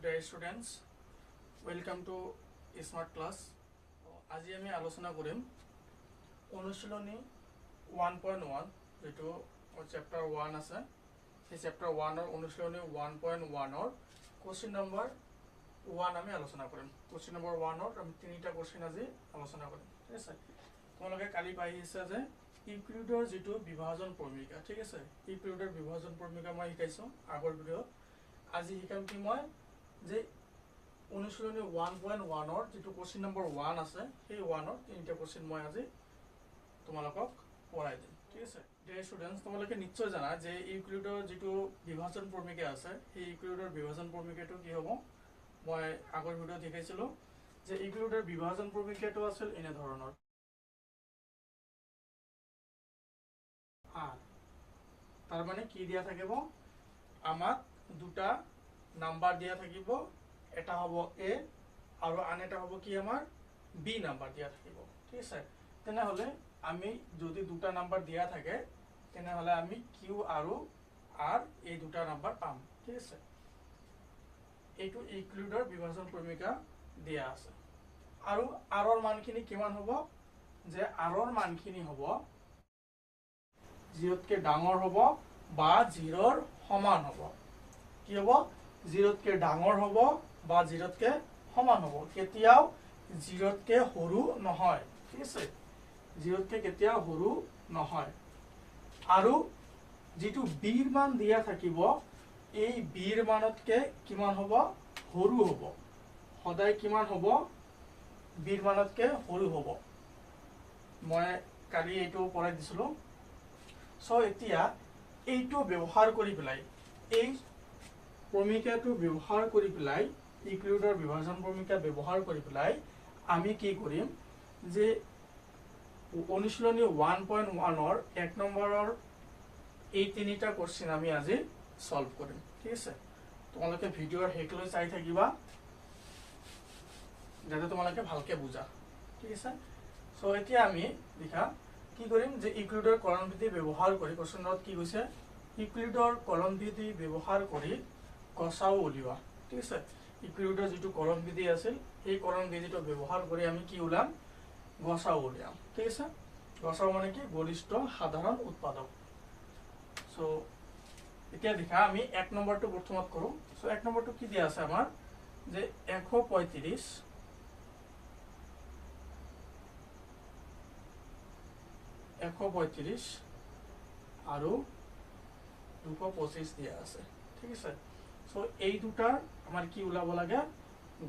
dear students, welcome to Smart Class. আজি আমি আলোচনা কৰিম অনুশীলনী 1.1 যেটো চ্যাপ্টাৰ 1 আছে সেই চ্যাপ্টাৰ 1 ৰ অনুশীলনী 1.1 ৰ কোশ্চেন নম্বৰ 1 আমি আলোচনা কৰিম। কোশ্চেন নম্বৰ 1 ৰ আমি তিনিটা কোশ্চেন আজি আলোচনা কৰিম। ঠিক আছে, তোমালোকে কালি পাই আহিছে যে ইউক্লিডৰ যেটো বিভাজন প্ৰমেয়িকা, ঠিক আছে, ইউক্লিডৰ বিভাজন প্ৰমেয়িকা মই শিকাইছো আগৰ ভিডিঅ'। আজি শিকাম কি মই যে অনুশীলনী 1.1 ৰ যেটো কোশ্চেন নম্বৰ 1 আছে সেই 1 ৰ তিনিটা কোশ্চেন মই আজি তোমালোকক পঢ়াই দিম। ঠিক আছে, ডিয়াৰ ষ্টুডেন্টস, তোমালোকে নিশ্চয় জানা যে ইউক্লিডৰ যেটো বিভাজন প্ৰমেয়িকা আছে সেই ইউক্লিডৰ বিভাজন প্ৰমেয়িকাটো কি হ'ব। মই আগৰ ভিডিঅ'ত দেখাইছিলো যে ইউক্লিডৰ বিভাজন প্ৰমেয়িকাটো আছিল এনে ধৰণৰ। তাৰ মানে কি দিয়া থাকিব, আমাক দুটা নাম্বাৰ দিয়া থাকিব, এটা হব এ আৰু আন এটা হব কি আমাৰ বি নাম্বার দিয়া থাকিব। ঠিক আছে, তেনেহলে আমি যদি দুটা নাম্বার দিয়া থাকে তেনেহলে আমি কিউ আৰু আৰ এই দুটা নাম্বাৰ পাম। ঠিক আছে, এইটো ইউক্লিডৰ বিভাজন প্ৰমেয়িকা দিয়া আছে। আৰু আৰৰ মানখিনি কিমান হ'ব, যে আৰৰ মানখিনি হ'ব 0তকে ডাঙৰ হ'ব বা 0ৰ সমান হ'ব। কি হ'ব, 0তকে ডাঙৰ হ'ব বা 0তকে সমান হ'ব, কেতিয়াও 0তকে সৰু নহয়। ঠিক আছে, 0তকে কেতিয়াও সৰু নহয়। আৰু যেটো বিৰ মান দিয়া থাকিব এই বিৰ মানতকে কিমান হ'ব, সৰু হ'ব। সদায় কিমান হ'ব, বিৰ মানতকে সৰু হ'ব। মই কালি এইটো পঢ়াই দিছিলো। সো এতিয়া এইটো ব্যৱহাৰ কৰি পেলাই, এই প্ৰমেয়িকাটো ব্যৱহাৰ কৰি পেলাই, ইউক্লিডৰ বিভাজন প্ৰমেয়িকা ব্যৱহাৰ কৰি পেলাই আমি কি কৰিম যে অনুশীলনী 1.1 ৰ 1 নম্বৰৰ এই তিনিটা কোশ্চেন আমি আজি সলভ কৰিম। ঠিক আছে, তোমালোকে ভিডিঅ'ৰ শেষলৈ চাই থাকিবা যাতে তোমালোকে ভালকে বুজা। ঠিক আছে, সো এতিয়া আমি দেখা কি কৰিম যে ইউক্লিডৰ কলনবিধি ব্যৱহাৰ কৰি কোশ্চেনত কি কৈছে, ইউক্লিডৰ কলনবিধি ব্যৱহাৰ কৰি গসাও উলিওৱা। ঠিক আছে, ইউক্লিডৰ যেটো কলনবিধি আছিল এই কলনবিধিটো ব্যৱহাৰ কৰি আমি কি উলাম, গসাও উলিয়াম। ঠিক আছে, গসাও মানে কি, গৰিষ্ঠ সাধাৰণ উৎপাদক। সো এতিয়া দেখা আমি 1 নম্বৰটো প্ৰথমত কৰো। সো 1 নম্বৰটো কি দিয়া আছে আমাৰ, যে 135 আৰু 225 দিয়া আছে। ঠিক আছে, সো এই দুটাৰ আমাৰ কি উলাব লাগে,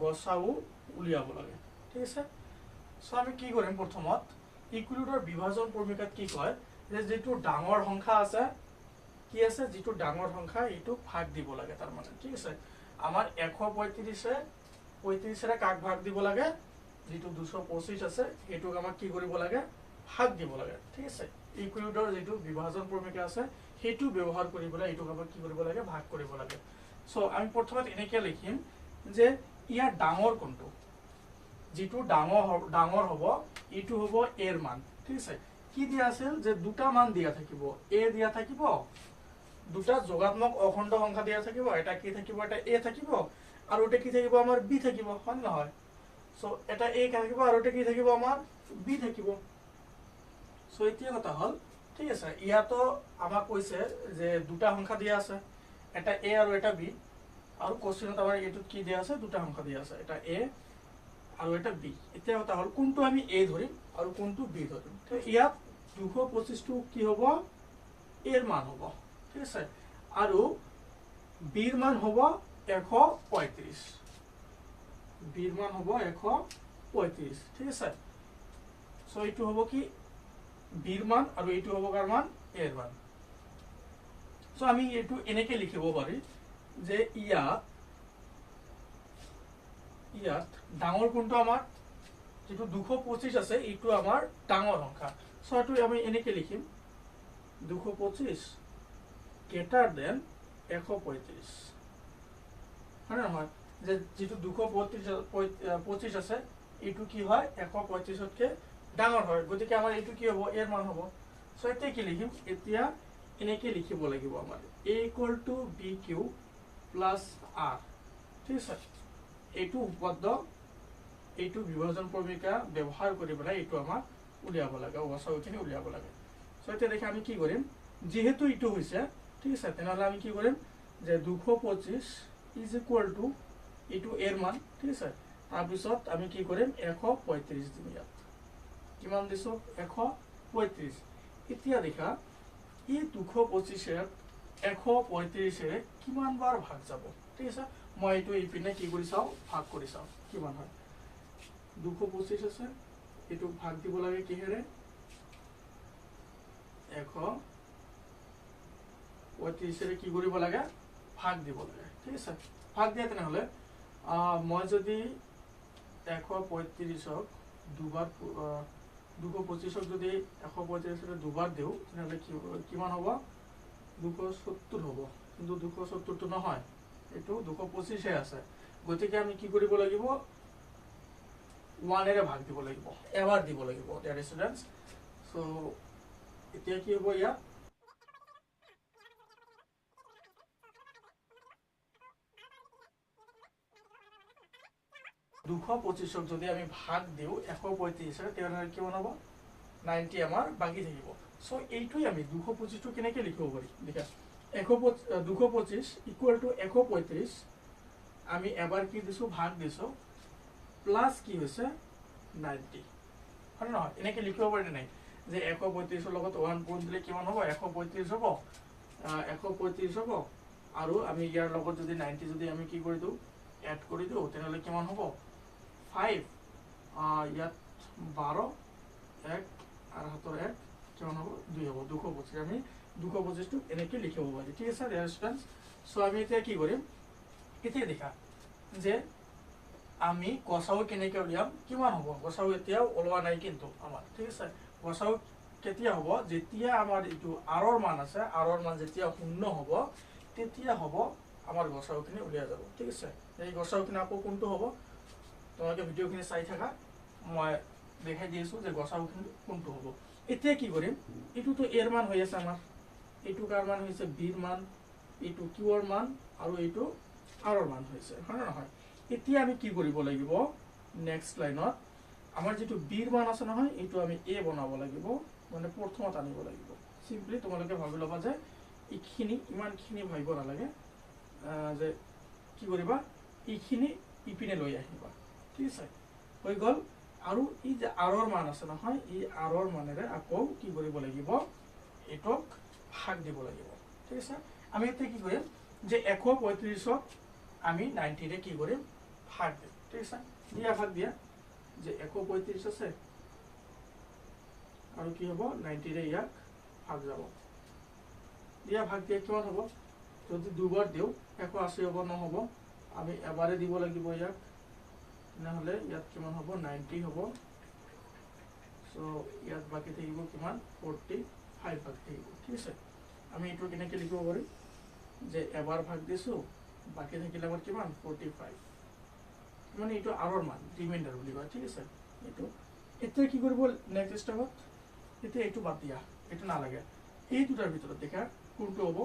গসাও উলিয়াব লাগে। ঠিক আছে, সো আমি কি কৰিম, প্ৰথমত ইউক্লিডৰ বিভাজন প্ৰমেয়িকাত কি কয় যে যেটো ডাঙৰ সংখ্যা আছে, কি আছে, যেটো ডাঙৰ সংখ্যা এইটো ভাগ দিব লাগে। তাৰ মানে ঠিক আছে, আমাৰ 135 কাক ভাগ দিব লাগে, যেটো 225 আছে এইটোক আমাক কি কৰিব লাগে, ভাগ দিব লাগে। ঠিক আছে, ইউক্লিডৰ যেটো বিভাজন প্ৰমেয়িকা আছে সেইটো ব্যৱহাৰ কৰি পেলাই এইটোক আমাক কি কৰিব লাগে, ভাগ কৰিব লাগে। সো আমি প্ৰথমত এনেকে লিখিম যে ইয়াৰ ডাঙৰ কোনটো, যেটো ডাঙৰ হ'ব এইটো হ'ব এৰ মান। ঠিক আছে, কি দিয়া আছিল যে দুটা মান দিয়া থাকিব, এ দিয়া থাকিব, দুটা যোগাত্মক অখণ্ড সংখ্যা দিয়া থাকিব, এটা কি থাকিব, এটা এ থাকিব আৰু এটা কি থাকিব, আমাৰ বি থাকিব, হয় নহয়। সো এটা এ থাকিব আৰু এটা কি থাকিব, আমাৰ বি থাকিব। সো এতিয়া কথা হল, ঠিক আছে, ইয়াতো আমাক কৈছে যে দুটা সংখ্যা দিয়া আছে, এটা এ আৰু এটা বি, আৰু কোশ্চেনত আমাৰ এইটোত কি দিয়া আছে, দুটা সংখ্যা দিয়া আছে, এটা এ আৰু এটা বি। এতিয়া কথা হল কোনটো আমি এ ধৰিম আৰু কোনটো বি ধৰিম। তো ইয়াত 225 টো কি হ'ব, এৰ মান হ'ব। ঠিক আছে, আৰু বিৰ মান হ'ব 135, বিৰ মান হ'ব 135। ঠিক আছে, সো এইটো হ'ব কি, বিৰ মান, আৰু এইটো হ'ব কাৰ মান, এৰ মান। সো আমি এইটো এনেকে লিখিব পাৰি যে ইয়াত ডাঙৰ কোনটো, আমাৰ যেটো 225 আছে এইটো আমাৰ ডাঙৰ সংখ্যা। সো এইটো আমি এনেকে লিখিম 225 গ্ৰেটাৰ দেন 135, হয় নহয়, যে যেটো 225 আছে এইটো কি হয়, 135তকে ডাঙৰ হয়, গতিকে আমাৰ এইটো কি হ'ব, এৰ মান হ'ব। সো এতিয়া কি লিখিম, এতিয়া এনেকে লিখিব লাগিব আমাৰ a = b³ + r। ঠিক আছে এইটো উপপাদ্য এইটো বিভাজন ক্ৰমিকা ব্যৱহাৰ কৰি পেলাই এইটো আমাক উলিয়াব লাগে গসাগুখিনি উলিয়াব লাগে সো এতিয়া দেখি আমি কি কৰিম যেহেতু এইটো হৈছে ঠিক আছে তেনেহলে আমি কি কৰিম যে 225 ইজ ইকুয়াল টু এইটো এৰ মান ঠিক আছে তাৰপিছত আমি কি কৰিম 135 দিম ইয়াত কিমান দিছো 135 এতিয়া দেখা এই 225 এর 135 এর কিমান বাৰ ভাগ যাব ঠিক আছে মই এইটো ইপিনে কি কৰি চাও ভাগ কৰি চাও কিমান হয় 225 আছে এইটো ভাগ দিব লাগে কিহেৰে 135 এৰ কি কৰিব লাগে ভাগ দিব লাগে ঠিক আছে ভাগ দিয়া তেনেহলে মই যদি 135 ক দুবাৰ 225 ক যদি 135 এৰ দুবাৰ দিও তেনেহলে কিমান হ'ব 270 হ'ব কিন্তু 270 তো নহয় এটো 225 হে আছে গতিকে আমি কি কৰিব লাগিব 1 এৰে ভাগ দিব লাগিব এবাৰ দিব লাগিব ডিয়াৰ স্টুডেন্টস সো এতিয়া কি হ'ব ইয়া 225 যদি আমি ভাগ দিও 135 এর তেতিয়াহলে কিমান হ'ব 90 আমাৰ বাকি থাকিব সো এইটোই আমি 225 টো কেনেকৈ লিখিব পাৰি দেখা 225 ইকুয়াল টু 135 আমি এবাৰ কি দিছো ভাগ দিছো প্লাস কি হৈছে 90 হয় নহয় এনেকৈ লিখিব পাৰি নাই যে 135 এর লগত 1 গুণ দিলে কিমান হ'ব 135 হ'ব 135 হ'ব আৰু আমি ইয়াৰ লগত যদি 90 যদি আমি কি কৰি দিও এড কৰি দিও তেনেহলে কিমান হ'ব 5 ইয়াত 12 1 আৰ হাতৰ 1 কিমান হ'ব 2 হ'ব 225 আমি 225 টো এনেকৈ লিখিব পাৰি ঠিক আছে ডিয়াৰ স্টুডেন্টস সো আমি এতিয়া কি কৰিম এতিয়া দেখা যে আমি গসাউ কেনেকৈ উলিয়াম কিমান হ'ব গসাউ এতিয়াও ওলোৱা নাই কিন্তু আমাৰ ঠিক আছে গসাউ কেতিয়া হ'ব যেতিয়া আমাৰ এইটো r ৰ মান আছে r ৰ মান যেতিয়া শূন্য হ'ব তেতিয়া হ'ব আমাৰ গসাউখিনি উলিয়া যাব ঠিক আছে এই গসাউখিনি আকৌ কোনটো হ'ব তোমালোকে ভিডিওখিনি চাই থাকা মই দেখাই দিছো যে গসাউখিনি কোনটো হ'ব এতিয়া কি কৰিম এইটো তো এৰ মান হৈ আছে আমাৰ এইটো কাৰ মান হৈছে b ৰ মান এইটো q ৰ মান আৰু এইটো r ৰ মান হৈছে হয় নহয় এতিয়া আমি কি কৰিব লাগিব নেক্সট লাইনত আমাৰ যেটো b ৰ মান আছে নহয় এইটো আমি a বনাব লাগিব মানে প্ৰথমত আনিব লাগিব সিম্পলি তোমালোকে ভাবি লবা যে ইখিনি ইমানখিনি ভাবিব নালাগে যে কি কৰিবা ইখিনি ইপিনে লৈ আহিবা ঠিক আছে হৈ গল আৰু এই যে r ৰ মান আছে নহয় এই r ৰ মানেৰে আকৌ কি কৰিব লাগিব এটক ভাগ দিব লাগিব ঠিক আছে আমি এতিয়া কি কৰিম যে 135 ক আমি 90 ৰে কি কৰিম ভাগ দিম ঠিক আছে দিয়া ভাগ দিয়া যে 135 আছে আৰু কি হ'ব 90 ৰে ইয়াক ভাগ যাব দিয়া ভাগ দিয়া কিমান হ'ব যদি দুবাৰ দিও 180 হ'ব নহব আমি এবাৰে দিব লাগিব ইয়াক নহলে ইয়াত কিমান হ'ব 90 হ'ব সো ইয়াত বাকি থাকিব কিমান 45 বাকি থাকিব ঠিক আছে আমি এটো কেনেকৈ লিখিব পাৰি যে এবাৰ ভাগ দিছো বাকি থাকিলে আমাৰ কিমান 45 মানে এটো r ৰ মান ৰিমাইন্ডাৰ বুলি কয় ঠিক আছে এটো এতিয়া কি কৰিব নেক্সট স্টেপত এতিয়া এটো বাদ দিয়া এটো না লাগে এই দুটাৰ ভিতৰত দেখা কোনটো হ'ব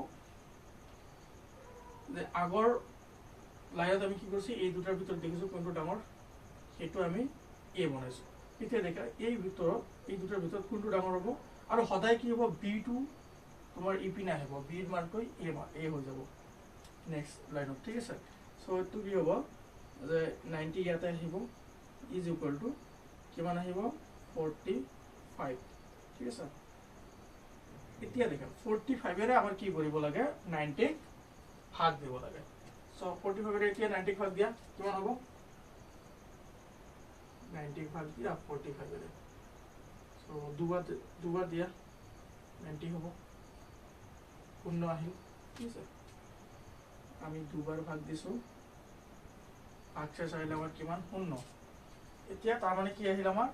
যে আগৰ লাইনত আমি কি কৰিছি এই দুটাৰ ভিতৰত দেখিছো কোনটো ডাঙৰ এটো আমি a বনাইছো এতিয়া দেখা এই ভিতৰত এই দুটাৰ ভিতৰত কোনটো ডাঙৰ হ'ব আৰু সদায় কি হ'ব b2 তোমাৰ ইপিনে আহিব b ৰ মানটো a হৈ যাব নেক্সট লাইনত ঠিক আছে সো এটো কি হ'ব যে 90 ইয়াতে আহিব ইজ ইকুয়াল টু কিমান আহিব 45 ঠিক আছে এতিয়া দেখা 45 এৰে আমাৰ কি কৰিব লাগে 90 ভাগ দিব লাগে সো 45 এৰে এতিয়া 90 ভাগ দিয়া কিমান হ'ব 90 ভাগ দিয়া 45 এৰে সো দুবাৰ দিয়া 90 হ'ব শূন্য আহিল ঠিক আছে আমি দুবাৰ ভাগ দিছো ভাগশেষ আহিলে আমাৰ কিমান শূন্য এতিয়া তাৰ মানে কি আহিল আমাৰ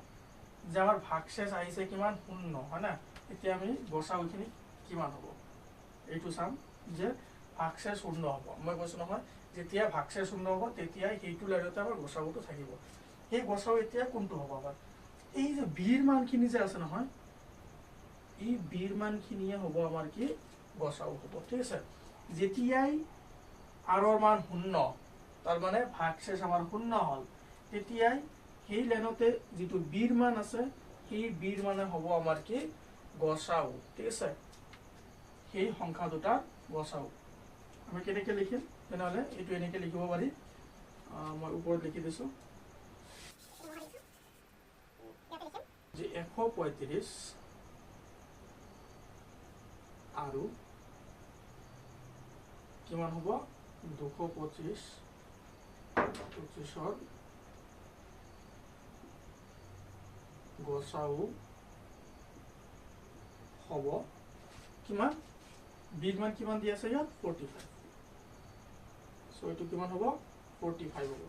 যে আমাৰ ভাগশেষ আহিছে কিমান শূন্য হয় না এতিয়া আমি গসাউখিনি কিমান হ'ব এইটো চাম যে ভাগশেষ শূন্য হ'ব মই কৈছো নহয় যেতিয়া ভাগশেষ শূন্য হ'ব তেতিয়া এইটো লাইনতে আমাৰ গসাউটো থাকিব এই গসাউ এতিয়া কোনটো হ'ব আমাৰ এই যে b ৰ মানখিনি যে আছে নহয় এই b ৰ মানখিনিয়ে হ'ব আমাৰ কি গসাউ হ'ব ঠিক আছে যেতিয়াই r ৰ মান শূন্য তাৰ মানে ভাগশেষ আমাৰ শূন্য হ'ল তেতিয়াই সেই লাইনতে যিটো বিৰ মান আছে সেই বিৰ মানে হ'ব আমাৰ কি গসাউ ঠিক আছে সেই সংখ্যা দুটা গসাউ আমি কেনেকৈ লিখিম তেনেহ'লে এইটো এনেকৈ লিখিব পাৰি মই ওপৰত লিখি দিছোঁ যে 135 আৰু কিমান হ'ব 225 25ৰ গসাউ হ'ব কিমান বিৰ মান কিমান দি আছে ইয়াত 45 সো এইটো কিমান হ'ব 45 হ'ব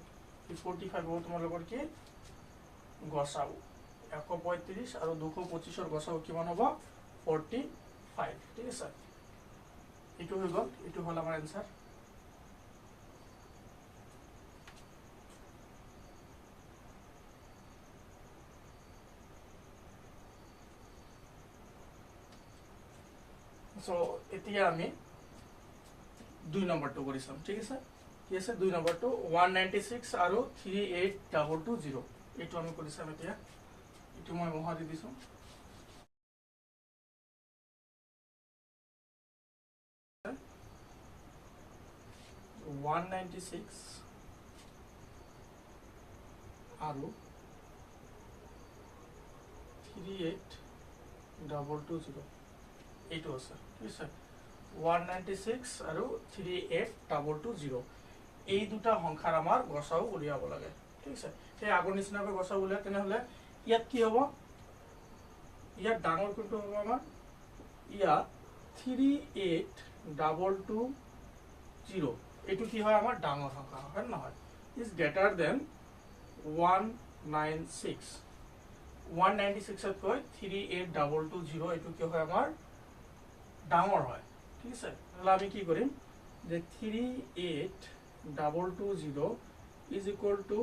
এই 45 হ'ব তোমালোকৰ কি গসাউ 135 আৰু 225ৰ গসাউ কিমান হ'ব 45 ঠিক আছে এইটো হৈ গ'ল এইটো হ'ল আমাৰ এনসাৰ সো এতিয়া আমি 2 নম্বৰটো কৰি চাম ঠিক আছে কি আছে 2 নম্বৰটো 196 আৰু 38220 এইটো আমি কৰি চাম এতিয়া এইটো মই মহা দি দিছো 196 আৰু 38220 এইটো আছে ঠিক আছে 196 আৰু 38220 এই দুটা সংখ্যাৰ আমাৰ গসাউ উলিয়াব লাগে ঠিক আছে সেই আগৰ নিচিনাকৈ গসাউ উলিয়াই তেনেহ'লে ইয়াত কি হ'ব ইয়াত ডাঙৰ কোনটো হ'ব আমাৰ ইয়াত 38220 এইটো কি হয় আমাৰ ডাঙৰ সংখ্যা হয় নহয় ইজ গ্ৰেটাৰ দেন 196 196 কৈ 38220 এইটো কি হয় আমাৰ ডাঙৰ হয় ঠিক আছে তাহলে আমি কি কৰিম যে 38220 is equal to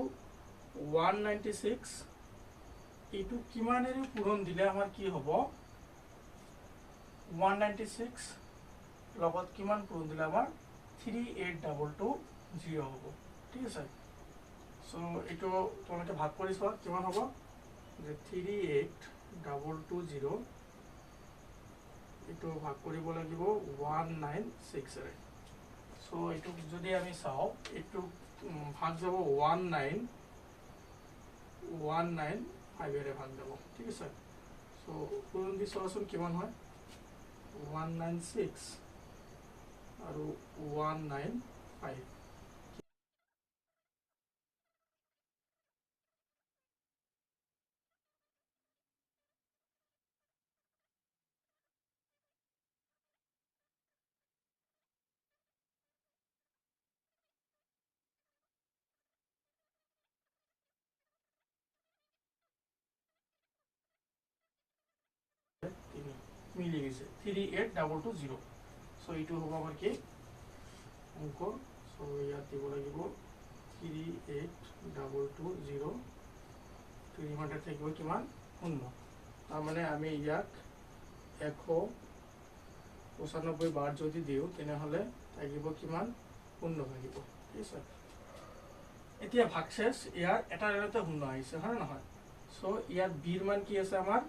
196 এইটো কিমানেৰে পূৰণ দিলে আমাৰ কি হ'ব 196 লগত কিমান পূৰণ দিলে আমাৰ 38220 হ'ব ঠিক আছে সো এইটো তোমালোকে ভাগ কৰি চোৱা কিমান হ'ব যে 38220 এইটো ভাগ কৰিব লাগিব 196 ৰে সো এইটো যদি আমি চাও এইটো ভাগ যাব 195 এৰে ভাগ যাব ঠিক আছে সো পূৰণ দি চোৱাচোন কিমান হয় 196 আৰু 195 মিলি গেছে 38220 সো এইটো হ'ব আমাৰ কি অংক সো ইয়াত দিব লাগিব 38220 ৰিমাইণ্ডাৰ থাকিব কিমান শূন্য তাৰ মানে আমি ইয়াক 195 বাৰ যদি দিও তেনেহলে থাকিব কিমান শূন্য থাকিব ঠিক আছে এতিয়া ভাগশেষ ইয়াৰ এটা ৰেলতে শূন্য আহিছে হয় নহয় সো ইয়াত বিৰ মান কি আছে আমাৰ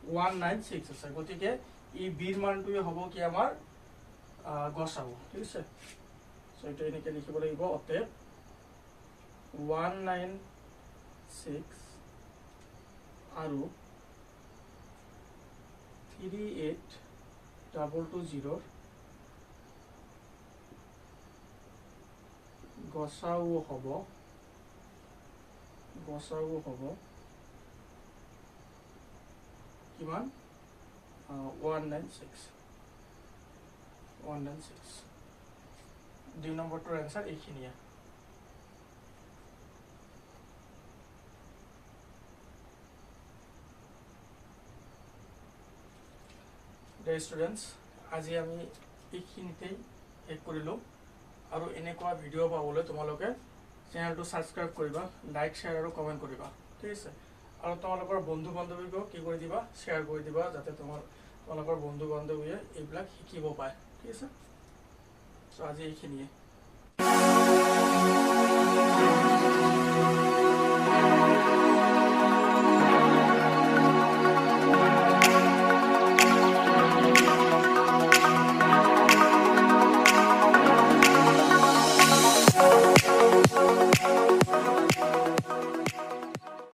196 আছে গতিকে এই বিৰ মানটোৱে হ'ব কি আমাৰ গসাউ ঠিক আছে সো এটা এনেকৈ লিখিব লাগিব অতএব 196 আৰু 38220 গসাউ হ'ব কিমান 196 2 নম্বৰটোৰ এনসাৰ এইখিনিয়ে ডিয়াৰ ষ্টুডেণ্টছ আজি আমি এইখিনিতেই শেষ কৰিলোঁ আৰু এনেকুৱা ভিডিঅ' পাবলৈ তোমালোকে চেনেলটো ছাবস্ক্ৰাইব কৰিবা লাইক শ্বেয়াৰ আৰু কমেণ্ট কৰিবা ঠিক আছে আৰু তোমালোকৰ বন্ধু বান্ধৱীকো কি কৰি দিবা শ্বেয়াৰ কৰি দিবা যাতে তোমালোকৰ বন্ধু বান্ধৱীয়ে এইবিলাক শিকিব পায় ঠিক আছে সো আজি এইখিনিয়ে আছে